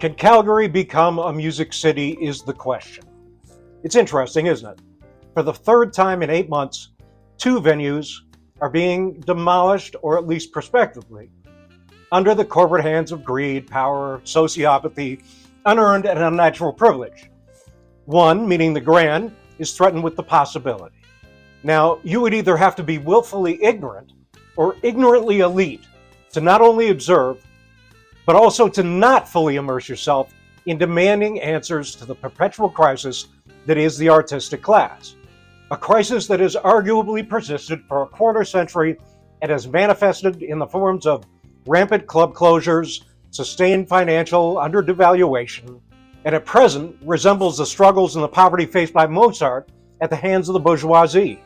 Can Calgary become a music city is the question. It's interesting, isn't it? For the third time in 8 months, 2 venues are being demolished, or at least prospectively, under the corporate hands of greed, power, sociopathy, unearned and unnatural privilege. One, meaning the Grand, is threatened with the possibility. Now, you would either have to be willfully ignorant or ignorantly elite to not only observe, but also to not fully immerse yourself in demanding answers to the perpetual crisis that is the artistic class. A crisis that has arguably persisted for a quarter century and has manifested in the forms of rampant club closures, sustained financial underdevaluation, and at present resembles the struggles and the poverty faced by Mozart at the hands of the bourgeoisie.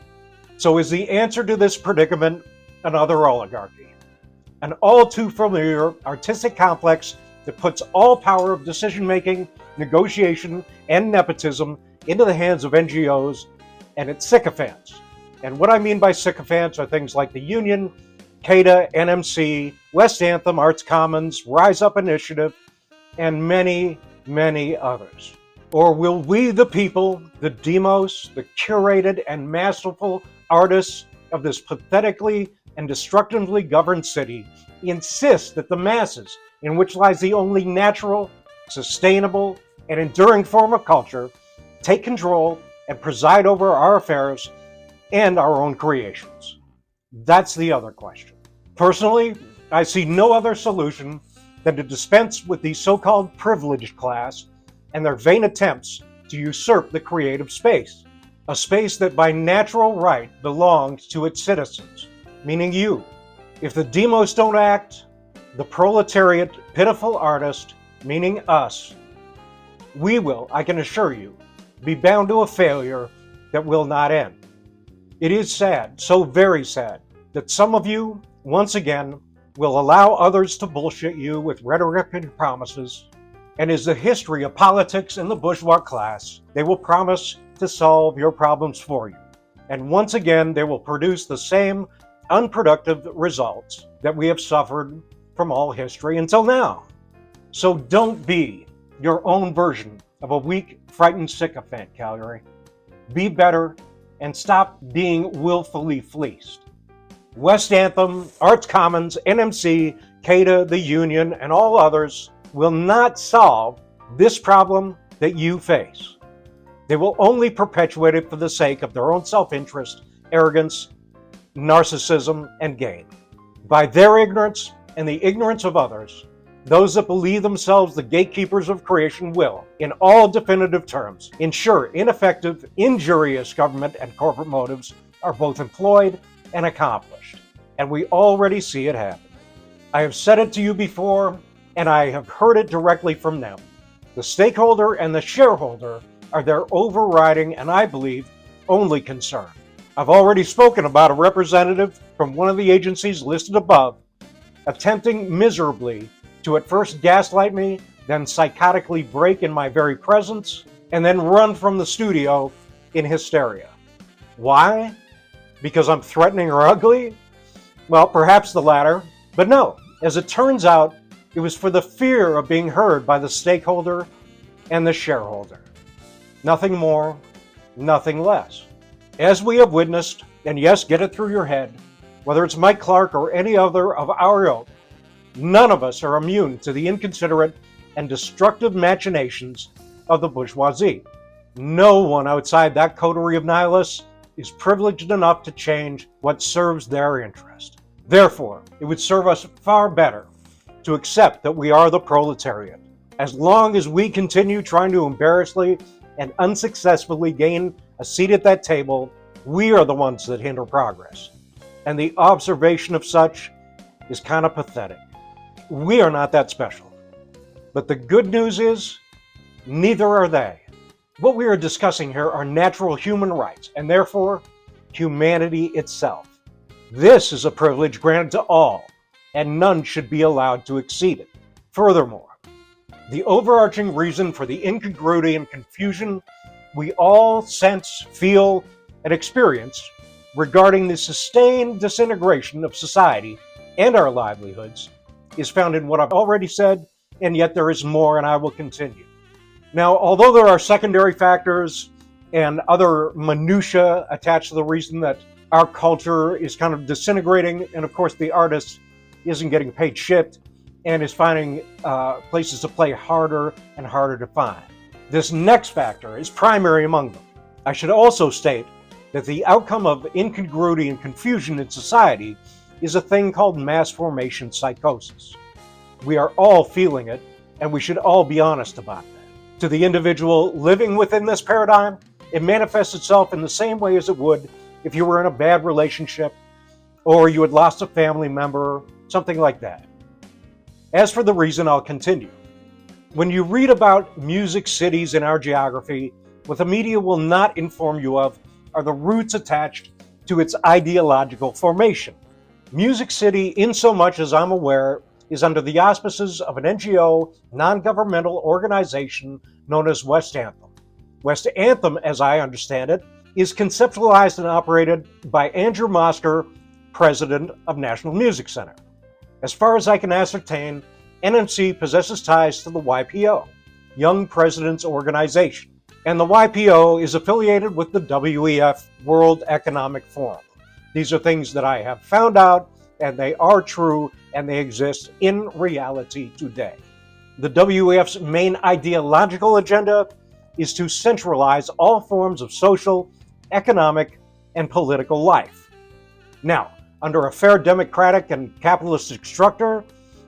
So is the answer to this predicament another oligarchy? An all too familiar artistic complex that puts all power of decision-making, negotiation, and nepotism into the hands of NGOs and its sycophants. And what I mean by sycophants are things like the Union, CADA, NMC, West Anthem, Arts Commons, Rise Up Initiative, and many, many others. Or will we, the people, the demos, the curated and masterful artists of this pathetically and destructively governed city, insist that the masses, in which lies the only natural, sustainable, and enduring form of culture, take control and preside over our affairs and our own creations? That's the other question. Personally, I see no other solution than to dispense with the so-called privileged class and their vain attempts to usurp the creative space, a space that by natural right belongs to its citizens, meaning you. If the demos don't act, the proletariat, pitiful artist, meaning us, we will, I can assure you, be bound to a failure that will not end. It is sad, so very sad, that some of you, once again, will allow others to bullshit you with rhetoric and promises, and as the history of politics and the bourgeois class, they will promise to solve your problems for you. And once again, they will produce the same unproductive results that we have suffered from all history until now. So don't be your own version of a weak, frightened sycophant, Calgary. Be better and stop being willfully fleeced. West Anthem, Arts Commons, NMC, CADA, the Union, and all others will not solve this problem that you face. They will only perpetuate it for the sake of their own self-interest, arrogance, narcissism, and gain. By their ignorance and the ignorance of others, those that believe themselves the gatekeepers of creation will, in all definitive terms, ensure ineffective, injurious government and corporate motives are both employed and accomplished. And we already see it happen. I have said it to you before, and I have heard it directly from them. The stakeholder and the shareholder are their overriding and, I believe, only concern. I've already spoken about a representative from one of the agencies listed above attempting miserably to at first gaslight me, then psychotically break in my very presence, and then run from the studio in hysteria. Why? Because I'm threatening or ugly? Well, perhaps the latter, but no. As it turns out, it was for the fear of being heard by the stakeholder and the shareholder. Nothing more, nothing less. As we have witnessed, and yes, get it through your head, whether it's Mike Clark or any other of our ilk, none of us are immune to the inconsiderate and destructive machinations of the bourgeoisie. No one outside that coterie of nihilists is privileged enough to change what serves their interest. Therefore, it would serve us far better to accept that we are the proletariat. As long as we continue trying to embarrassingly and unsuccessfully gain a seat at that table, we are the ones that hinder progress. And the observation of such is kind of pathetic. We are not that special. But the good news is, neither are they. What we are discussing here are natural human rights, and therefore, humanity itself. This is a privilege granted to all, and none should be allowed to exceed it. Furthermore, the overarching reason for the incongruity and confusion we all sense, feel, and experience regarding the sustained disintegration of society and our livelihoods is found in what I've already said and yet there is more, and I will continue. Now, although there are secondary factors and other minutiae attached to the reason that our culture is kind of disintegrating, and of course the artist isn't getting paid shit and is finding places to play harder and harder to find. This next factor is primary among them. I should also state that the outcome of incongruity and confusion in society is a thing called mass formation psychosis. We are all feeling it, and we should all be honest about that. To the individual living within this paradigm, it manifests itself in the same way as it would if you were in a bad relationship or you had lost a family member, something like that. As for the reason, I'll continue. When you read about music cities in our geography, what the media will not inform you of are the roots attached to its ideological formation. Music City, in so much as I'm aware, is under the auspices of an NGO, non-governmental organization known as West Anthem. West Anthem, as I understand it, is conceptualized and operated by Andrew Mosker, president of National Music Center. As far as I can ascertain, NMC possesses ties to the YPO, Young Presidents Organization, and the YPO is affiliated with the WEF, World Economic Forum. These are things that I have found out, and they are true, and they exist in reality today. The WEF's main ideological agenda is to centralize all forms of social, economic, and political life. Now, under a fair democratic and capitalistic structure,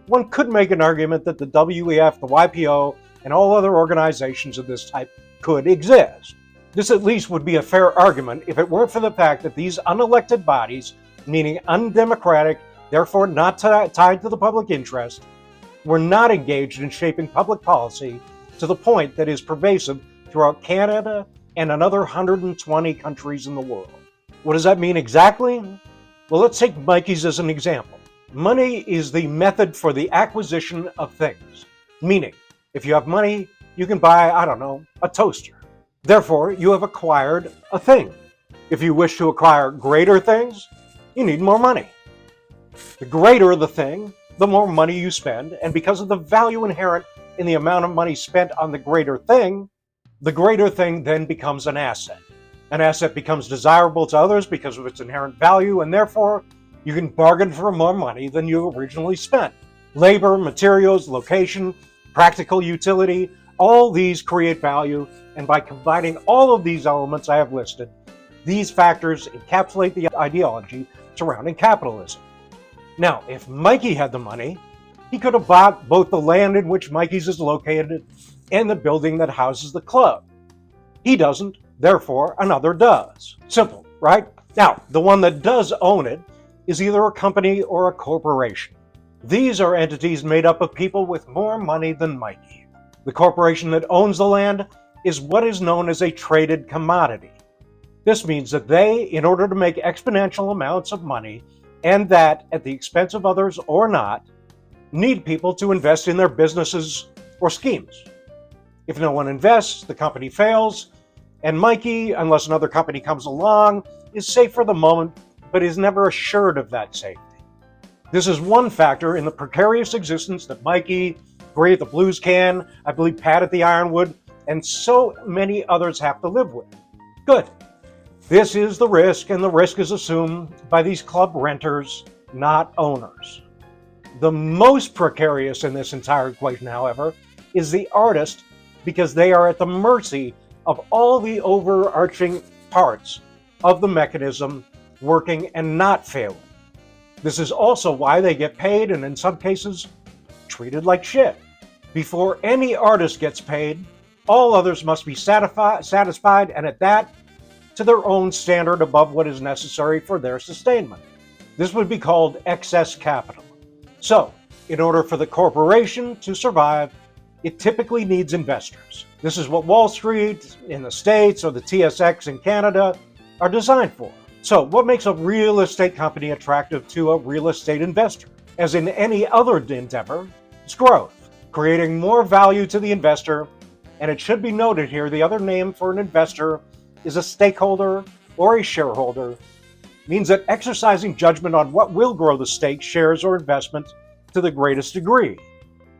one could make an argument that the WEF, the YPO, and all other organizations of this type could exist. This at least would be a fair argument if it weren't for the fact that these unelected bodies, meaning undemocratic, therefore not tied to the public interest, were not engaged in shaping public policy to the point that is pervasive throughout Canada and another 120 countries in the world. What does that mean exactly? Well, let's take Mikey's as an example. Money is the method for the acquisition of things. Meaning, if you have money, you can buy, a toaster. Therefore, you have acquired a thing. If you wish to acquire greater things, you need more money. The greater the thing, the more money you spend, and because of the value inherent in the amount of money spent on the greater thing then becomes an asset. An asset becomes desirable to others because of its inherent value, and therefore, you can bargain for more money than you originally spent. Labor, materials, location, practical utility, all these create value, and by combining all of these elements I have listed, these factors encapsulate the ideology surrounding capitalism. Now, if Mikey had the money, he could have bought both the land in which Mikey's is located and the building that houses the club. He doesn't, therefore another does. Simple, right? Now, the one that does own it is either a company or a corporation. These are entities made up of people with more money than Mikey. The corporation that owns the land is what is known as a traded commodity. This means that they, in order to make exponential amounts of money, and that at the expense of others or not, need people to invest in their businesses or schemes. If no one invests, the company fails, and Mikey, unless another company comes along, is safe for the moment, but is never assured of that safety. This is one factor in the precarious existence that Mikey, Gray at the Blues Can, I believe Pat at the Ironwood, and so many others have to live with. Good. This is the risk, and the risk is assumed by these club renters, not owners. The most precarious in this entire equation, however, is the artist, because they are at the mercy of all the overarching parts of the mechanism working and not failing. This is also why they get paid, and in some cases, treated like shit. Before any artist gets paid, all others must be satisfied, and at that, to their own standard above what is necessary for their sustainment. This would be called excess capital. So, in order for the corporation to survive, it typically needs investors. This is what Wall Street in the States or the TSX in Canada are designed for. So, what makes a real estate company attractive to a real estate investor? As in any other endeavor, it's growth, creating more value to the investor. And it should be noted here, the other name for an investor is a stakeholder or a shareholder. Means that exercising judgment on what will grow the stake, shares, or investment to the greatest degree.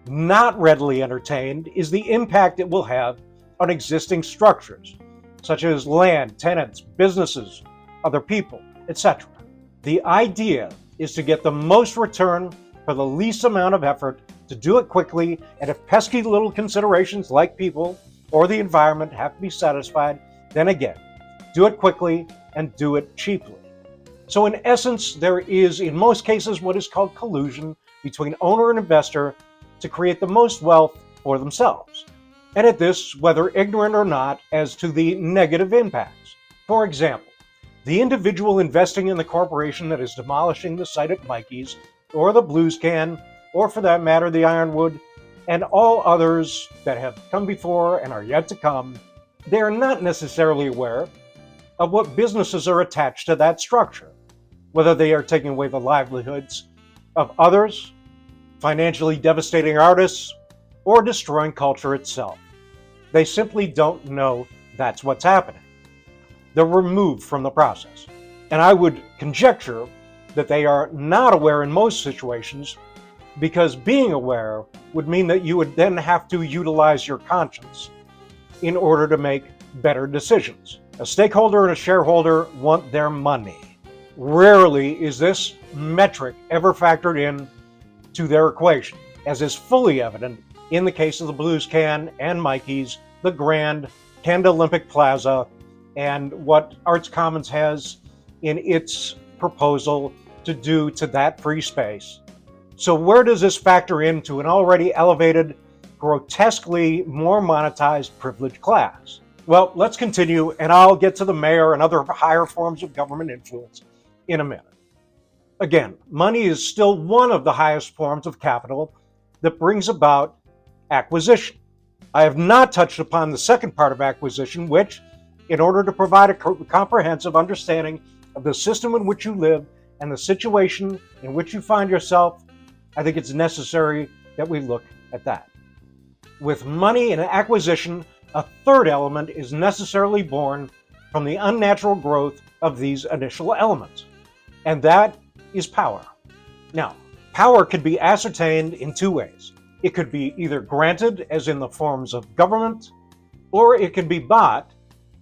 Not readily entertained is the impact it will have on existing structures, such as land, tenants, businesses, other people, etc. The idea is to get the most return for the least amount of effort, to do it quickly, and if pesky little considerations like people or the environment have to be satisfied, then again, do it quickly and do it cheaply. So in essence, there is in most cases what is called collusion between owner and investor to create the most wealth for themselves. And at this, whether ignorant or not, as to the negative impacts. For example, the individual investing in the corporation that is demolishing the site at Mikey's, or the Blues Can, or for that matter, the Ironwood, and all others that have come before and are yet to come, they are not necessarily aware of what businesses are attached to that structure, whether they are taking away the livelihoods of others, financially devastating artists, or destroying culture itself. They simply don't know that's what's happening. They're removed from the process. And I would conjecture that they are not aware in most situations, because being aware would mean that you would then have to utilize your conscience in order to make better decisions. A stakeholder and a shareholder want their money. Rarely is this metric ever factored in to their equation, as is fully evident in the case of the Blues Can and Mikey's, the Grand, Canada Olympic Plaza, and what Arts Commons has in its proposal to do to that free space. So where does this factor into an already elevated, grotesquely more monetized privileged class? Well, let's continue, and I'll get to the mayor and other higher forms of government influence in a minute. Again, money is still one of the highest forms of capital that brings about acquisition. I have not touched upon the second part of acquisition, which, in order to provide a comprehensive understanding of the system in which you live and the situation in which you find yourself, I think it's necessary that we look at that. With money and acquisition, a third element is necessarily born from the unnatural growth of these initial elements, and that is power. Now, power could be ascertained in two ways. It could be either granted, as in the forms of government, or it can be bought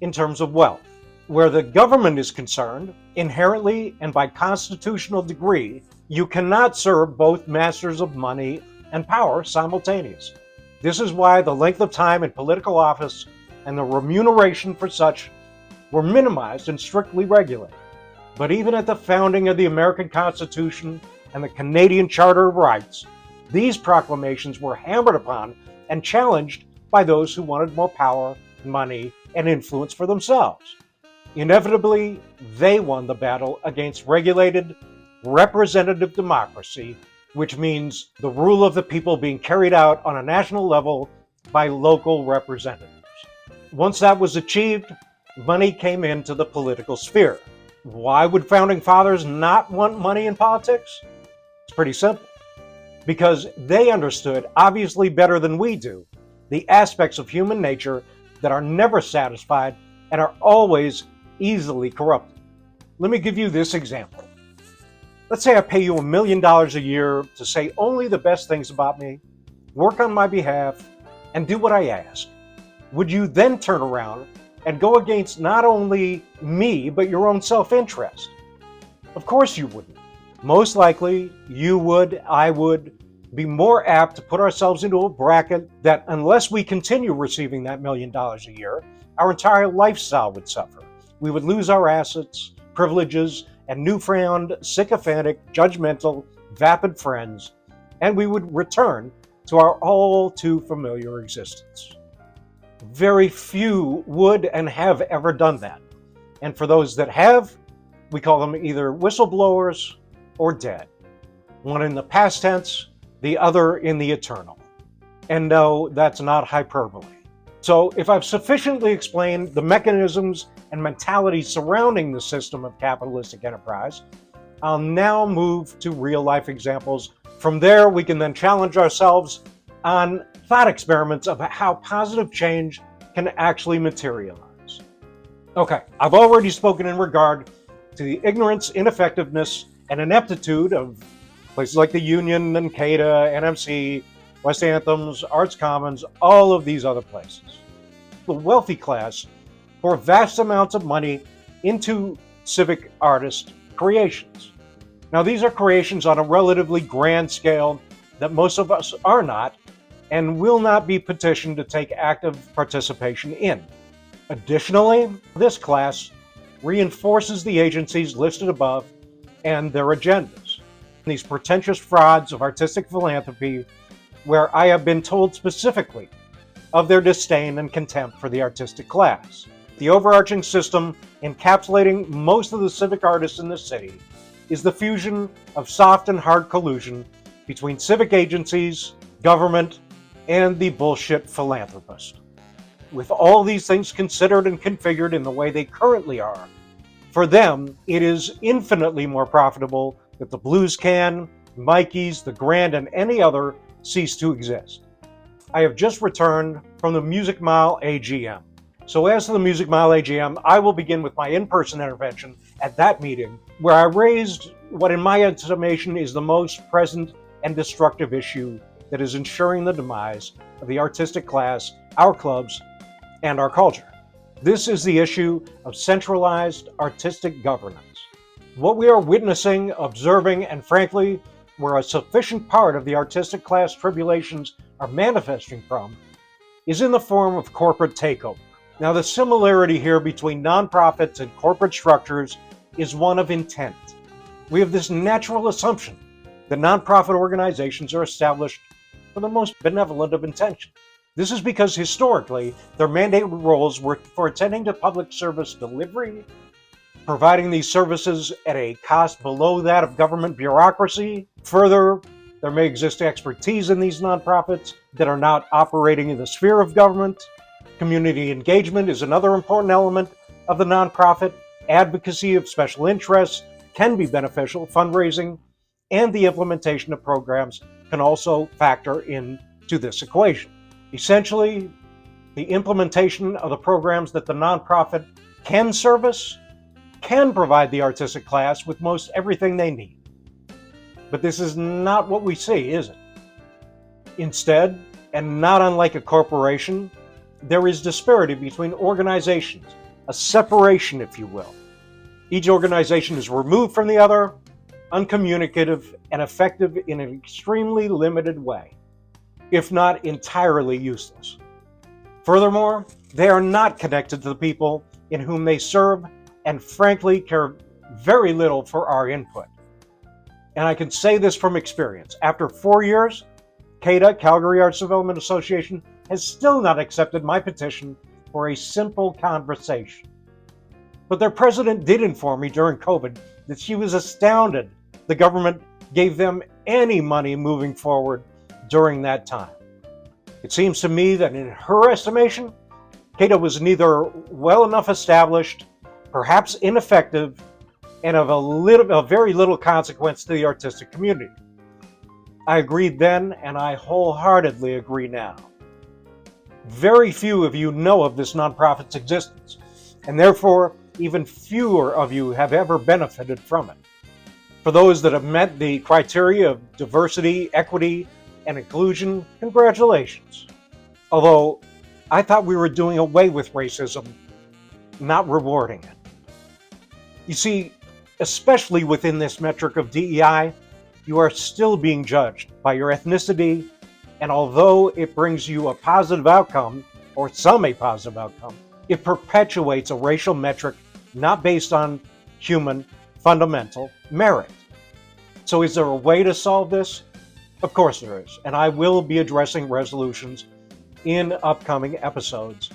in terms of wealth. Where the government is concerned, inherently and by constitutional degree, you cannot serve both masters of money and power simultaneously. This is why the length of time in political office and the remuneration for such were minimized and strictly regulated. But even at the founding of the American Constitution and the Canadian Charter of Rights, these proclamations were hammered upon and challenged by those who wanted more power, money, and influence for themselves. Inevitably, they won the battle against regulated, representative democracy, which means the rule of the people being carried out on a national level by local representatives. Once that was achieved, money came into the political sphere. Why would founding fathers not want money in politics? It's pretty simple. Because they understood, obviously better than we do, the aspects of human nature that are never satisfied and are always easily corrupted. Let me give you this example. Let's say I pay you $1 million a year to say only the best things about me, work on my behalf, and do what I ask. Would you then turn around and go against not only me, but your own self-interest? Of course you wouldn't. Most likely, you would, I would, be more apt to put ourselves into a bracket that, unless we continue receiving that $1 million a year, our entire lifestyle would suffer. We would lose our assets, privileges, and newfound, sycophantic, judgmental, vapid friends, and we would return to our all too familiar existence. Very few would and have ever done that. And for those that have, we call them either whistleblowers or dead. One in the past tense, the other in the eternal. And no, that's not hyperbole. So if I've sufficiently explained the mechanisms and mentality surrounding the system of capitalistic enterprise, I'll now move to real-life examples. From there, we can then challenge ourselves on thought experiments of how positive change can actually materialize. Okay, I've already spoken in regard to the ignorance, ineffectiveness, and ineptitude of places like the Union and CADA, NMC, West Anthems, Arts Commons, all of these other places. The wealthy class pour vast amounts of money into civic artist creations. Now, these are creations on a relatively grand scale that most of us are not and will not be petitioned to take active participation in. Additionally, this class reinforces the agencies listed above and their agendas. These pretentious frauds of artistic philanthropy, where I have been told specifically of their disdain and contempt for the artistic class. The overarching system encapsulating most of the civic artists in the city is the fusion of soft and hard collusion between civic agencies, government, and the bullshit philanthropist. With all these things considered and configured in the way they currently are, for them, it is infinitely more profitable that the Blues Can, Mikey's, the Grand, and any other cease to exist. I have just returned from the Music Mile AGM. So as to the Music Mile AGM, I will begin with my in-person intervention at that meeting, where I raised what in my estimation is the most present and destructive issue that is ensuring the demise of the artistic class, our clubs, and our culture. This is the issue of centralized artistic governance. What we are witnessing, observing, and frankly, where a sufficient part of the artistic class tribulations are manifesting from, is in the form of corporate takeover. Now, the similarity here between nonprofits and corporate structures is one of intent. We have this natural assumption that nonprofit organizations are established for the most benevolent of intentions. This is because historically, their mandated roles were for attending to public service delivery, providing these services at a cost below that of government bureaucracy. Further, there may exist expertise in these nonprofits that are not operating in the sphere of government. Community engagement is another important element of the nonprofit. Advocacy of special interests can be beneficial. Fundraising and the implementation of programs can also factor into this equation. Essentially, the implementation of the programs that the nonprofit can service can provide the artistic class with most everything they need. But this is not what we see, is it? Instead, and not unlike a corporation, there is disparity between organizations, a separation, if you will. Each organization is removed from the other, uncommunicative, and effective in an extremely limited way, if not entirely useless. Furthermore, they are not connected to the people in whom they serve and frankly care very little for our input. And I can say this from experience. After 4 years, CADA, Calgary Arts Development Association, has still not accepted my petition for a simple conversation. But their president did inform me during COVID that she was astounded the government gave them any money moving forward during that time. It seems to me that in her estimation, CADA was neither well enough established, perhaps ineffective, and of very little consequence to the artistic community. I agreed then, and I wholeheartedly agree now. Very few of you know of this nonprofit's existence, and therefore even fewer of you have ever benefited from it. For those that have met the criteria of diversity, equity, and inclusion, congratulations. Although I thought we were doing away with racism, not rewarding it. You see, especially within this metric of DEI, you are still being judged by your ethnicity, and although it brings you a positive outcome, or a positive outcome, it perpetuates a racial metric not based on human fundamental merit. So is there a way to solve this? Of course there is, and I will be addressing resolutions in upcoming episodes.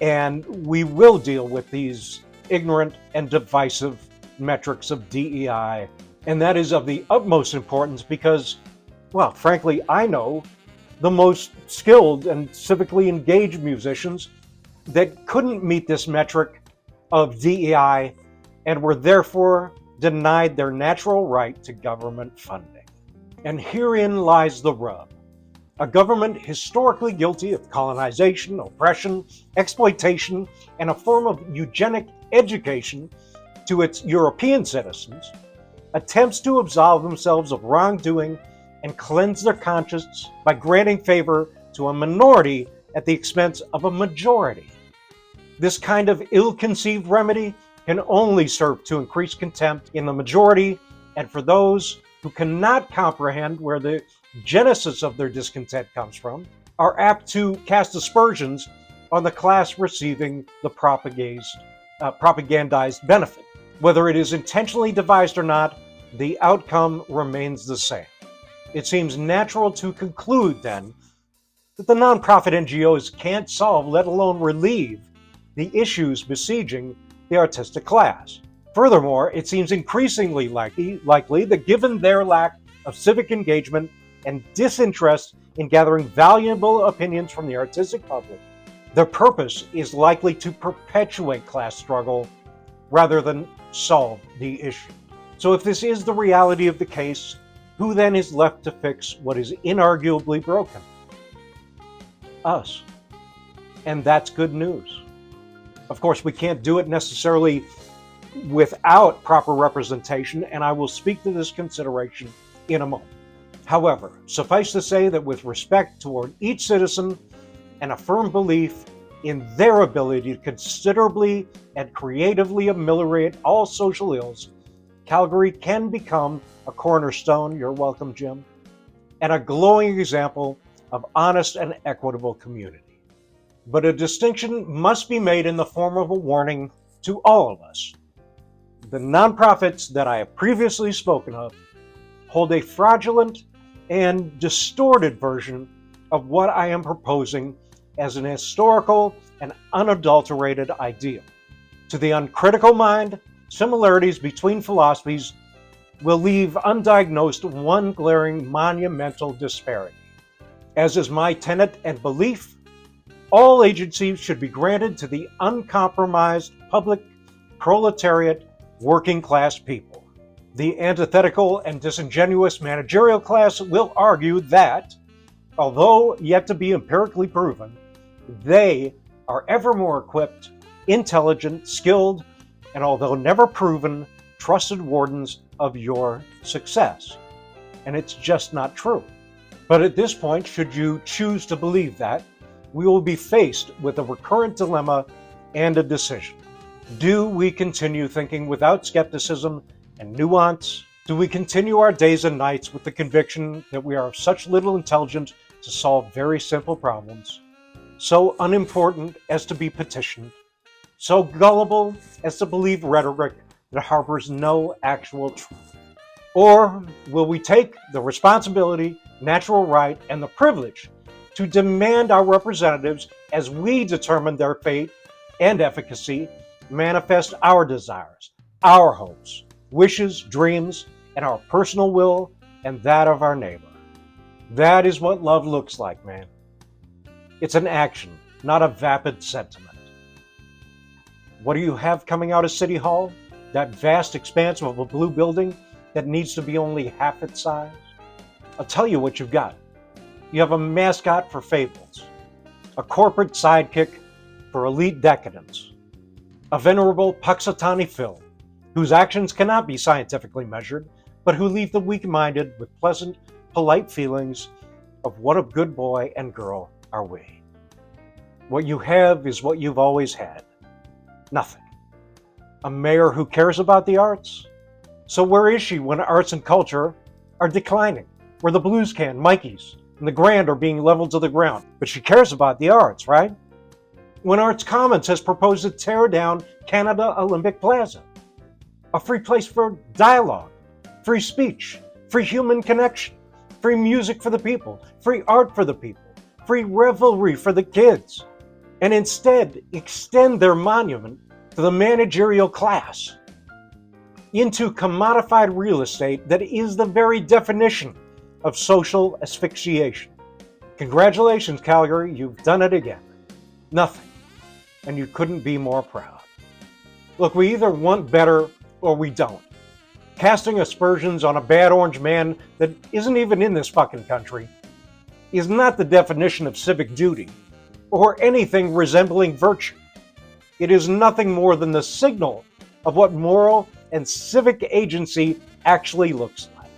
And we will deal with these ignorant and divisive metrics of DEI, and that is of the utmost importance because, well, frankly, I know the most skilled and civically engaged musicians that couldn't meet this metric of DEI and were therefore denied their natural right to government funding. And herein lies the rub. A government historically guilty of colonization, oppression, exploitation, and a form of eugenic education to its European citizens attempts to absolve themselves of wrongdoing and cleanse their conscience by granting favor to a minority at the expense of a majority. This kind of ill-conceived remedy can only serve to increase contempt in the majority, and for those who cannot comprehend where the genesis of their discontent comes from, are apt to cast aspersions on the class receiving the propagandized benefit. Whether it is intentionally devised or not, the outcome remains the same. It seems natural to conclude, then, that the nonprofit NGOs can't solve, let alone relieve, the issues besieging the artistic class. Furthermore, it seems increasingly likely that given their lack of civic engagement and disinterest in gathering valuable opinions from the artistic public, their purpose is likely to perpetuate class struggle rather than solve the issue. So if this is the reality of the case, who then is left to fix what is inarguably broken? Us. And that's good news. Of course, we can't do it necessarily without proper representation, and I will speak to this consideration in a moment. However, suffice to say that with respect toward each citizen and a firm belief in their ability to considerably and creatively ameliorate all social ills, Calgary can become a cornerstone, you're welcome, Jim, and a glowing example of honest and equitable community. But a distinction must be made in the form of a warning to all of us. The nonprofits that I have previously spoken of hold a fraudulent and distorted version of what I am proposing as an historical and unadulterated ideal. To the uncritical mind, similarities between philosophies will leave undiagnosed one glaring monumental disparity. As is my tenet and belief, all agencies should be granted to the uncompromised public proletariat working class people. The antithetical and disingenuous managerial class will argue that, although yet to be empirically proven, they are ever more equipped, intelligent, skilled, and although never proven, trusted wardens of your success. And it's just not true. But at this point, should you choose to believe that, we will be faced with a recurrent dilemma and a decision. Do we continue thinking without skepticism and nuance? Do we continue our days and nights with the conviction that we are of such little intelligence to solve very simple problems, so unimportant as to be petitioned, so gullible as to believe rhetoric that harbors no actual truth? Or will we take the responsibility, natural right, and the privilege to demand our representatives, as we determine their fate and efficacy, manifest our desires, our hopes, wishes, dreams, and our personal will and that of our neighbor? That is what love looks like, man. It's an action, not a vapid sentiment. What do you have coming out of City Hall? That vast expanse of a blue building that needs to be only half its size? I'll tell you what you've got. You have a mascot for fables, a corporate sidekick for elite decadence, a venerable Puxatani Phil, whose actions cannot be scientifically measured, but who leave the weak-minded with pleasant, polite feelings of what a good boy and girl are we. What you have is what you've always had. Nothing. A mayor who cares about the arts? So where is she when arts and culture are declining? Where the blues can, Mikey's, and the Grand are being leveled to the ground. But she cares about the arts, right? When Arts Commons has proposed to tear down Canada Olympic Plaza. A free place for dialogue, free speech, free human connection, free music for the people, free art for the people, free revelry for the kids. And instead, extend their monument to the managerial class into commodified real estate that is the very definition of social asphyxiation. Congratulations, Calgary, you've done it again. Nothing. And you couldn't be more proud. Look, we either want better or we don't. Casting aspersions on a bad orange man that isn't even in this fucking country is not the definition of civic duty or anything resembling virtue. It is nothing more than the signal of what moral and civic agency actually looks like.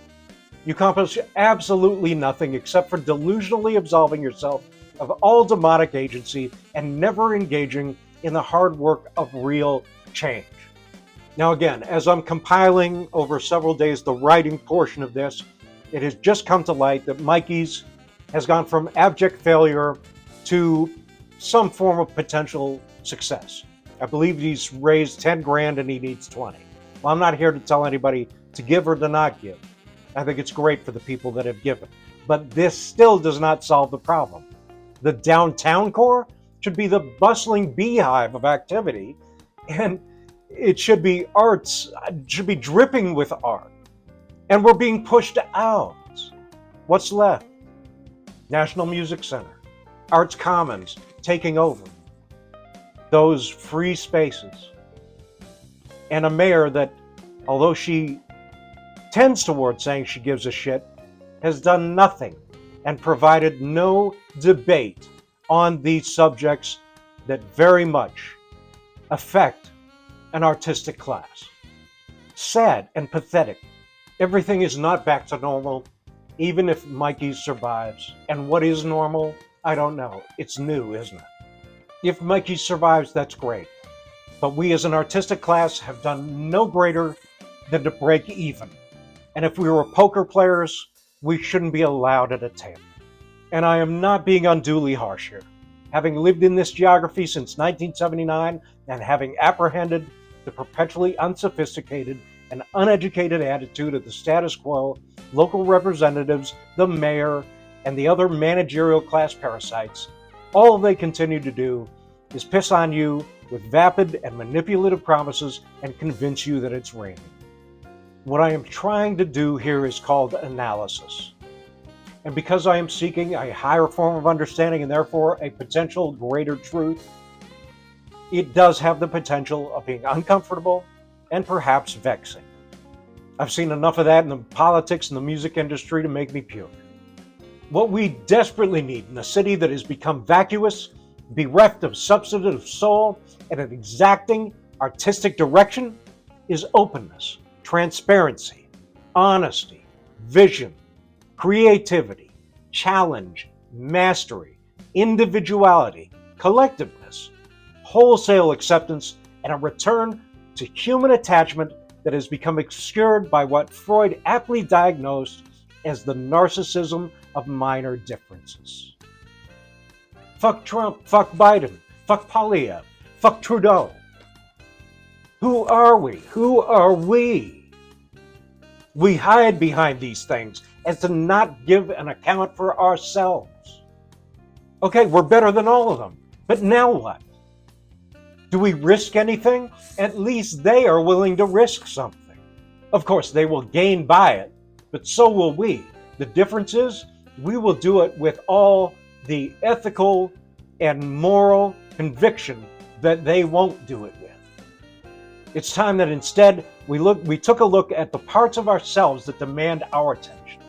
You accomplish absolutely nothing except for delusionally absolving yourself of all demonic agency and never engaging in the hard work of real change. Now again, as I'm compiling over several days the writing portion of this, it has just come to light that Mikey's has gone from abject failure to some form of potential success. I believe he's raised 10 grand and he needs 20. Well, I'm not here to tell anybody to give or to not give. I think it's great for the people that have given. But this still does not solve the problem. The downtown core should be the bustling beehive of activity, and it should be arts, should be dripping with art. And we're being pushed out. What's left? National Music Center, Arts Commons taking over. Those free spaces. And a mayor that, although she tends towards saying she gives a shit, has done nothing and provided no debate on these subjects that very much affect an artistic class. Sad and pathetic. Everything is not back to normal, even if Mikey survives. And what is normal? I don't know. It's new, isn't it? If Mikey survives, that's great. But we as an artistic class have done no greater than to break even. And if we were poker players, we shouldn't be allowed at a table. And I am not being unduly harsh here. Having lived in this geography since 1979 and having apprehended the perpetually unsophisticated and uneducated attitude of the status quo, local representatives, the mayor, and the other managerial class parasites, all they continue to do is piss on you with vapid and manipulative promises and convince you that it's raining. What I am trying to do here is called analysis. And because I am seeking a higher form of understanding and therefore a potential greater truth, it does have the potential of being uncomfortable and perhaps vexing. I've seen enough of that in the politics and the music industry to make me puke. What we desperately need in a city that has become vacuous, bereft of substantive soul, and an exacting artistic direction is openness, transparency, honesty, vision, creativity, challenge, mastery, individuality, collectiveness, wholesale acceptance, and a return to human attachment that has become obscured by what Freud aptly diagnosed as the narcissism of minor differences. Fuck Trump, fuck Biden, fuck Polyev, fuck Trudeau. Who are we? Who are we? We hide behind these things as to not give an account for ourselves. Okay, we're better than all of them, but now what? Do we risk anything? At least they are willing to risk something. Of course, they will gain by it, but so will we. The difference is, we will do it with all the ethical and moral conviction that they won't do it with. It's time that instead we took a look at the parts of ourselves that demand our attention.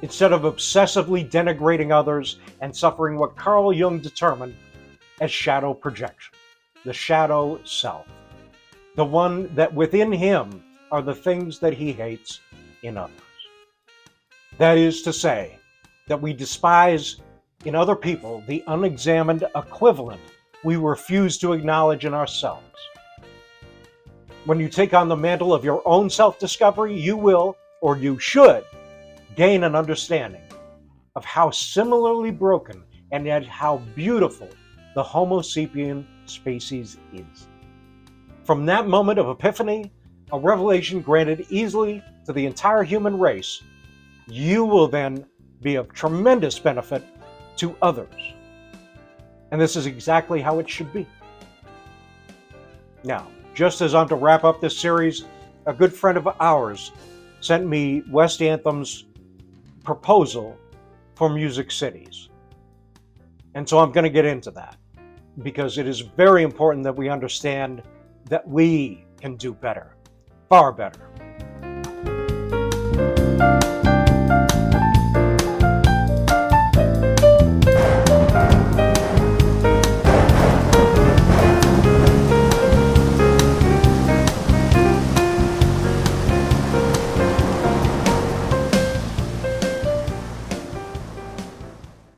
Instead of obsessively denigrating others and suffering what Carl Jung determined as shadow projection. The shadow self. The one that within him are the things that he hates in others. That is to say, that we despise in other people the unexamined equivalent we refuse to acknowledge in ourselves. When you take on the mantle of your own self-discovery, you will, or you should, gain an understanding of how similarly broken and yet how beautiful the Homo sapien species is. From that moment of epiphany, a revelation granted easily to the entire human race, you will then be of tremendous benefit to others. And this is exactly how it should be. Now, just as I'm to wrap up this series, a good friend of ours sent me West Anthem's proposal for Music Cities. And so I'm going to get into that, because it is very important that we understand that we can do better, far better.